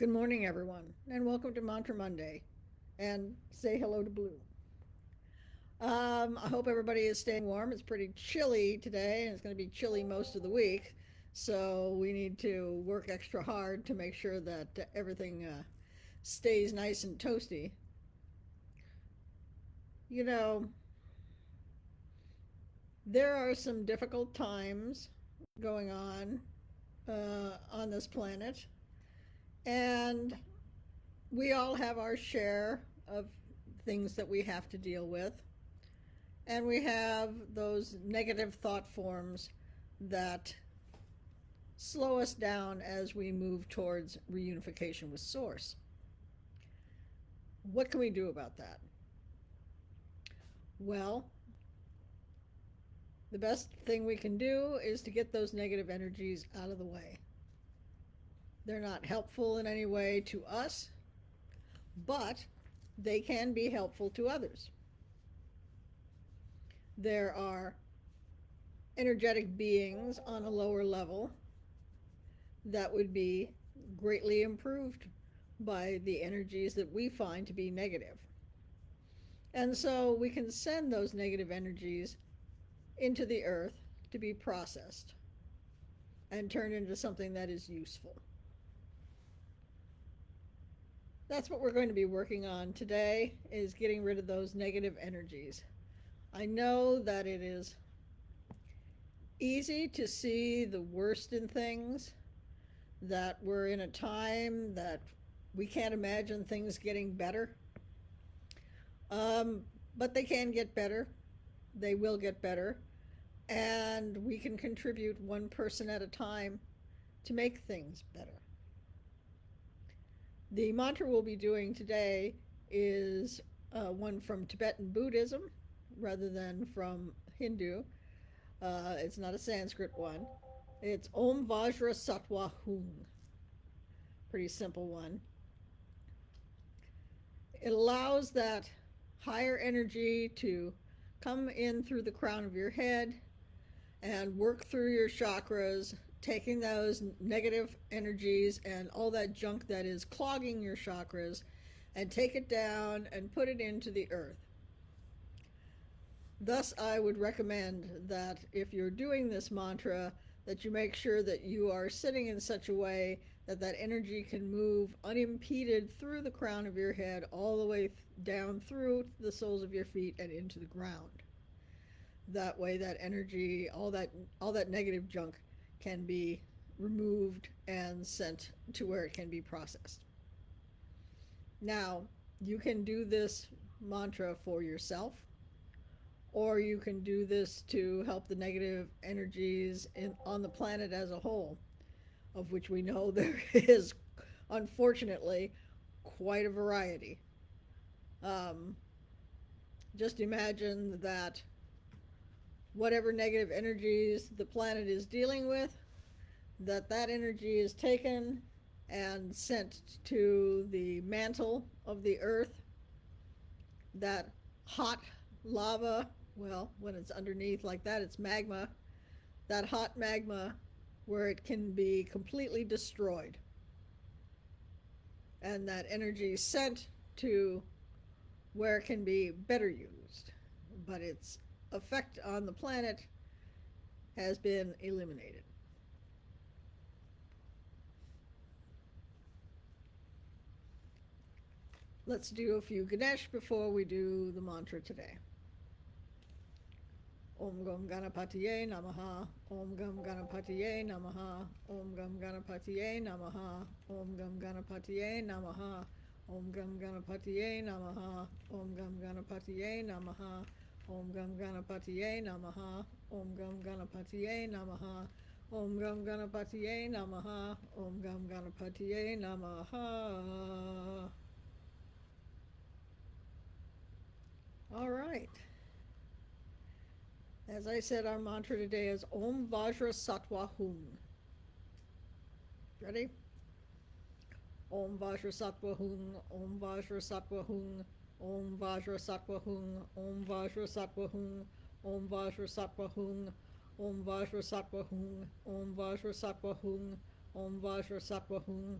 Good morning, everyone, and welcome to Mantra Monday. And say hello to Blue. I hope everybody is staying warm. It's pretty chilly today, and it's going to be chilly most of the week. So we need to work extra hard to make sure that everything stays nice and toasty. You know, there are some difficult times going on this planet, and we all have our share of things that we have to deal with. And we have those negative thought forms that slow us down as we move towards reunification with Source. What can we do about that? Well, the best thing we can do is to get those negative energies out of the way. They're not helpful in any way to us, but they can be helpful to others. There are energetic beings on a lower level that would be greatly improved by the energies that we find to be negative. And so we can send those negative energies into the earth to be processed and turned into something that is useful. That's what we're going to be working on today, is getting rid of those negative energies. I know that it is easy to see the worst in things, that we're in a time that we can't imagine things getting better. But they can get better. They will get better. And we can contribute one person at a time to make things better. The mantra we'll be doing today is one from Tibetan Buddhism rather than from Hindu. It's not a Sanskrit one. It's Om Vajra Sattva Hung. Pretty simple one. It allows that higher energy to come in through the crown of your head and work through your chakras, taking those negative energies and all that junk that is clogging your chakras, and take it down and put it into the earth. Thus, I would recommend that if you're doing this mantra, that you make sure that you are sitting in such a way that that energy can move unimpeded through the crown of your head all the way down through the soles of your feet and into the ground. That way that energy, all that negative junk can be removed and sent to where it can be processed. Now, you can do this mantra for yourself, or you can do this to help the negative energies on the planet as a whole, of which we know there is, unfortunately, quite a variety. Um, just imagine that whatever negative energies the planet is dealing with, that energy is taken and sent to the mantle of the earth. That hot lava, well, when it's underneath like that, it's magma. That hot magma where it can be completely destroyed. And that energy sent to where it can be better used. But its effect on the planet has been eliminated. Let's do a few Ganesh before we do the mantra today. Om Gam Ganapatiye Namaha. Om Gam Ganapatiye Namaha. Om Gam Ganapatiye Namaha. Om Gam Ganapatiye Namaha. Om Gam Ganapatiye Namaha. Om Gam Ganapatiye Namaha. Om Gam Ganapatiye Namaha. Om Gam Ganapatiye Namaha. Om Gam Ganapatiye Namaha. Om Gam Ganapatiye Namaha. All right. As I said, our mantra today is Om Vajra Sattva Hung. Ready? Om Vajra Sattva Hung, Om Vajra Sattva Hung, Om Vajra Sattva Hung, Om Vajra Sattva Hung, Om Vajra Sattva Hung, Om Vajra Sattva Hung, Om Vajra Sattva Hung, Om Vajra Sattva Hung,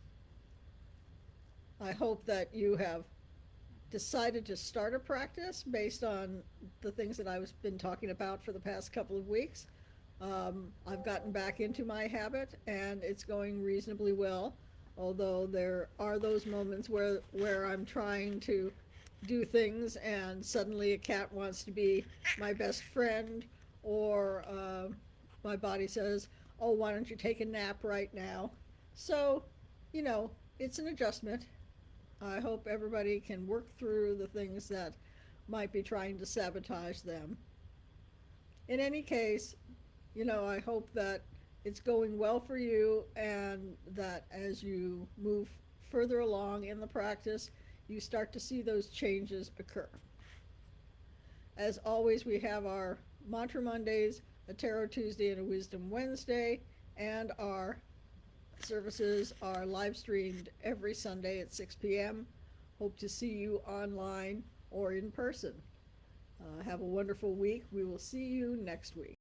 I hope that you have decided to start a practice based on the things that I've been talking about for the past couple of weeks. I've gotten back into my habit and it's going reasonably well, although there are those moments where I'm trying to do things and suddenly a cat wants to be my best friend, or my body says, oh, why don't you take a nap right now? So, you know, it's an adjustment. I hope everybody can work through the things that might be trying to sabotage them. In any case, I hope that it's going well for you and that as you move further along in the practice, you start to see those changes occur. As always, we have our Mantra Mondays, a Tarot Tuesday, and a Wisdom Wednesday, and our services are live streamed every Sunday at 6 p.m. Hope to see you online or in person. Have a wonderful week. We will see you next week.